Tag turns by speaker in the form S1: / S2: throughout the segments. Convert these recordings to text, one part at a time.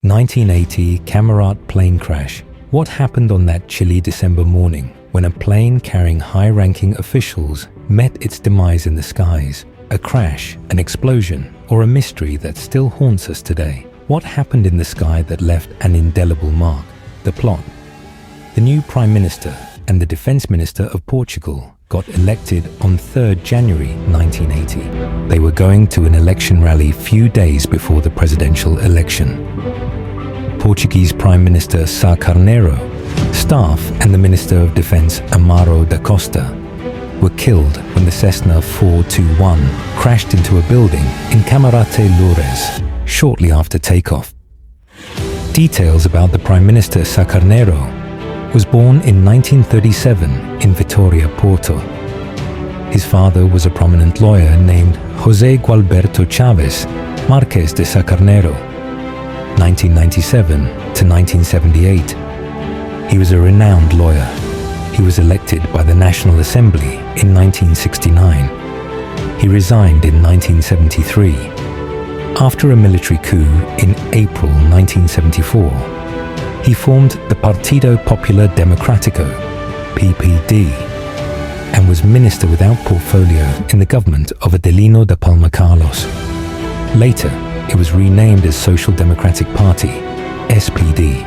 S1: 1980 Camarate plane crash. What happened on that chilly December morning when a plane carrying high-ranking officials met its demise in the skies? A crash, an explosion, or a mystery that still haunts us today? What happened in the sky that left an indelible mark? The plot. The new Prime Minister and the Defense Minister of Portugal got elected on 3rd January 1980. They were going to an election rally few days before the presidential election. Portuguese Prime Minister Carneiro, staff and the Minister of Defense Amaro da Costa were killed when the Cessna 421 crashed into a building in Camarate, shortly after takeoff. Details about the Prime Minister Carneiro was born in 1937 in Vitoria, Porto. His father was a prominent lawyer named José Gualberto Chaves, Marques de Carneiro. 1997 to 1978. He was a renowned lawyer. He was elected by the National Assembly in 1969. He resigned in 1973. After a military coup in April 1974, he formed the Partido Popular Democrático, PPD, and was minister without portfolio in the government of Adelino de Palma Carlos. Later, it was renamed as Social Democratic Party, SPD,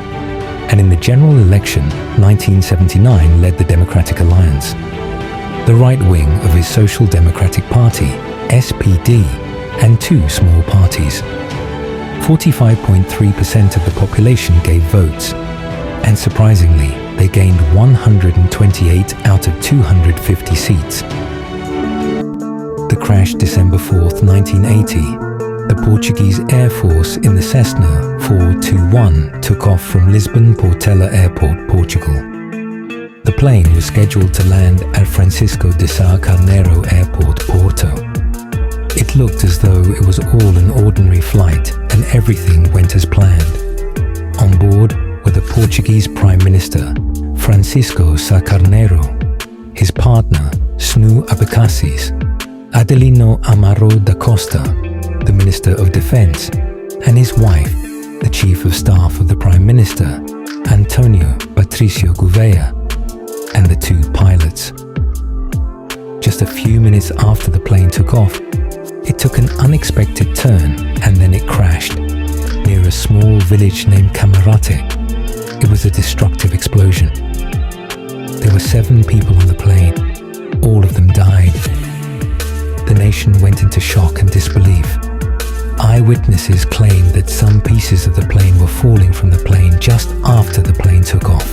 S1: and in the general election, 1979 led the Democratic Alliance. The right wing of his Social Democratic Party, SPD, and two small parties. 45.3% of the population gave votes, and surprisingly, they gained 128 out of 250 seats. The crash December 4th, 1980, the Portuguese Air Force in the Cessna 421 took off from Lisbon Portela Airport, Portugal. The plane was scheduled to land at Francisco de Sá Carneiro Airport, Porto. It looked as though it was all an ordinary flight and everything went as planned. On board were the Portuguese Prime Minister, Francisco Sá Carneiro, his partner, Snu Abecassis, Adelino Amaro da Costa, the Minister of Defense, and his wife, the Chief of Staff of the Prime Minister, Antonio Patricio Gouveia, and the two pilots. Just a few minutes after the plane took off, it took an unexpected turn and then it crashed near a small village named Camarate. It was a destructive explosion. There were 7 people on the plane. All of them died. The nation went into shock and disbelief. Eyewitnesses claimed that some pieces of the plane were falling from the plane just after the plane took off.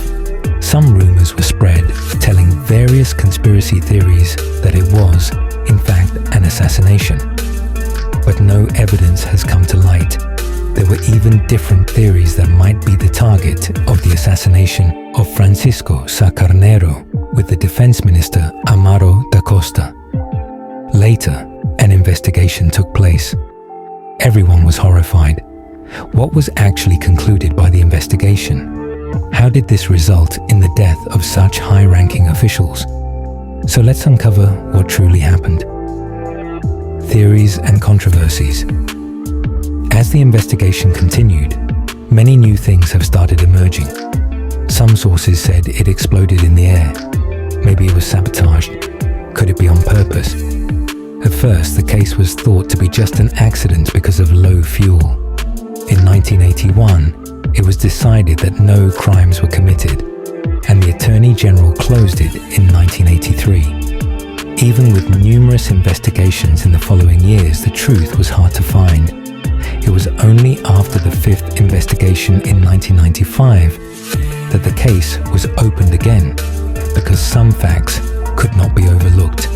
S1: Some rumors were spread, telling various conspiracy theories that it was, in fact, an assassination. But no evidence has come to light. There were even different theories that might be the target of the assassination of Francisco Sá Carneiro with the Defense Minister Amaro da Costa. Later, an investigation took place. Everyone was horrified. What was actually concluded by the investigation? How did this result in the death of such high-ranking officials? So let's uncover what truly happened. Theories and controversies. As the investigation continued, many new things have started emerging. Some sources said it exploded in the air. Maybe it was sabotaged. Could it be on purpose? At first, the case was thought to be just an accident because of low fuel. In 1981, it was decided that no crimes were committed, and the Attorney General closed it in 1983. Even with numerous investigations in the following years, the truth was hard to find. It was only after the 5th investigation in 1995 that the case was opened again, because some facts could not be overlooked.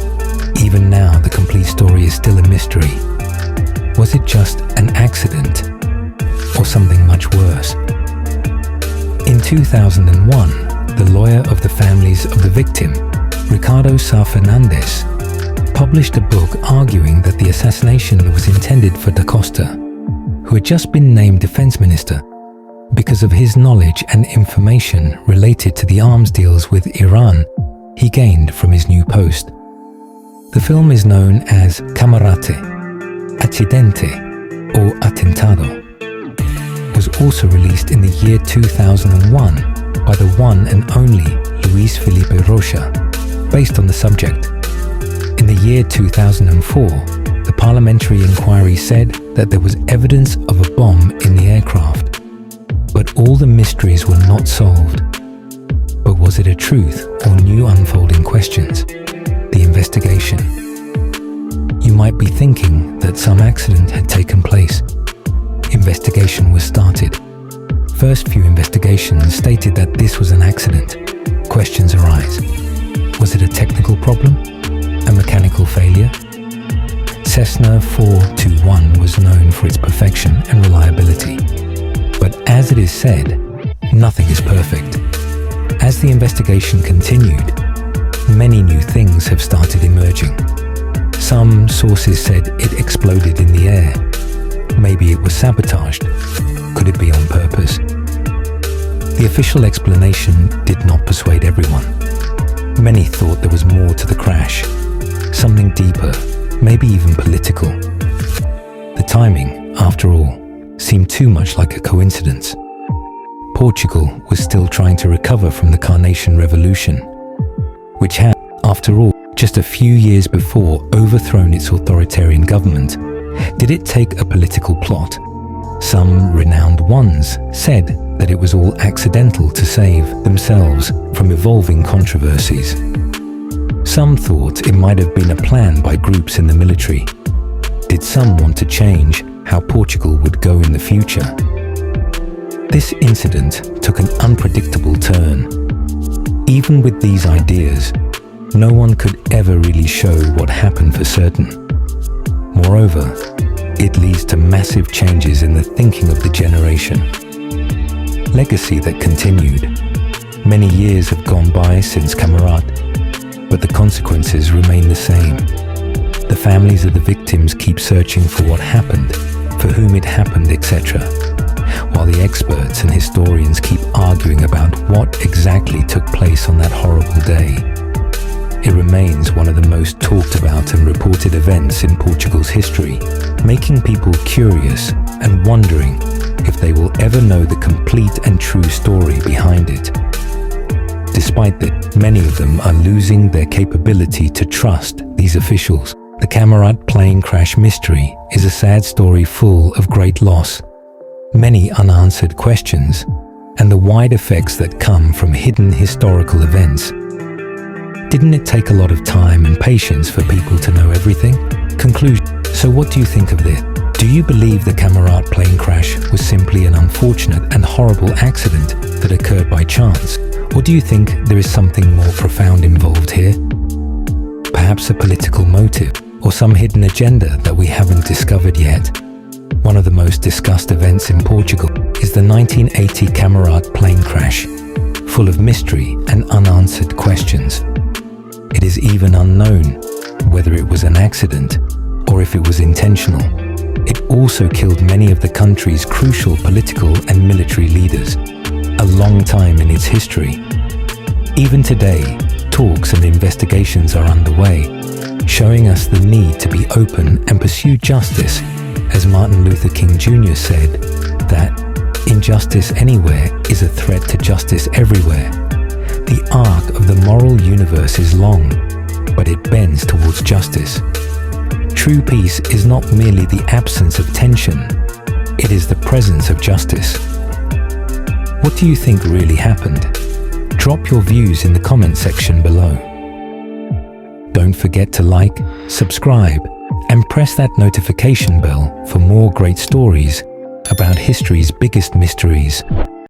S1: Even now, the complete story is still a mystery. Was it just an accident, or something much worse? In 2001, the lawyer of the families of the victim, Ricardo Sá Fernandes, published a book arguing that the assassination was intended for da Costa, who had just been named defense minister, because of his knowledge and information related to the arms deals with Iran he gained from his new post. The film is known as Camarate, Accidente, or Atentado. Was also released in the year 2001 by the one and only Luis Felipe Rocha, based on the subject. In the year 2004, the parliamentary inquiry said that there was evidence of a bomb in the aircraft, but all the mysteries were not solved. But was it a truth or new unfolding questions? The investigation. You might be thinking that some accident had taken place. Investigation was started. First few investigations stated that this was an accident. Questions arise. Was it a technical problem? A mechanical failure? Cessna 421 was known for its perfection and reliability. But as it is said, nothing is perfect. As the investigation continued, many new things have started emerging. Some sources said it exploded in the air. Maybe it was sabotaged. Could it be on purpose? The official explanation did not persuade everyone. Many thought there was more to the crash, something deeper, maybe even political. The timing, after all, seemed too much like a coincidence. Portugal was still trying to recover from the Carnation Revolution, which had, after all, just a few years before overthrown its authoritarian government. Did it take a political plot? Some renowned ones said that it was all accidental to save themselves from evolving controversies. Some thought it might have been a plan by groups in the military. Did some want to change how Portugal would go in the future? This incident took an unpredictable turn. Even with these ideas, no one could ever really show what happened for certain. Moreover, it leads to massive changes in the thinking of the generation. Legacy that continued. Many years have gone by since Camarate, but the consequences remain the same. The families of the victims keep searching for what happened, for whom it happened, etc., while the experts and historians keep arguing about what exactly took place on that horrible day. It remains one of the most talked about and reported events in Portugal's history, making people curious and wondering if they will ever know the complete and true story behind it. Despite that, many of them are losing their capability to trust these officials. The Camarate plane crash mystery is a sad story full of great loss, many unanswered questions, and the wide effects that come from hidden historical events. Didn't it take a lot of time and patience for people to know everything? Conclusion. So what do you think of this? Do you believe the Camarate plane crash was simply an unfortunate and horrible accident that occurred by chance? Or do you think there is something more profound involved here? Perhaps a political motive, or some hidden agenda that we haven't discovered yet? One of the most discussed events in Portugal is the 1980 Camarate plane crash, full of mystery and unanswered questions. It is even unknown whether it was an accident or if it was intentional. It also killed many of the country's crucial political and military leaders, a long time in its history. Even today, talks and investigations are underway, showing us the need to be open and pursue justice, as Martin Luther King Jr. said, that injustice anywhere is a threat to justice everywhere. The arc of the moral universe is long, but it bends towards justice. True peace is not merely the absence of tension, it is the presence of justice. What do you think really happened? Drop your views in the comment section below. Don't forget to like, subscribe, and press that notification bell for more great stories about history's biggest mysteries.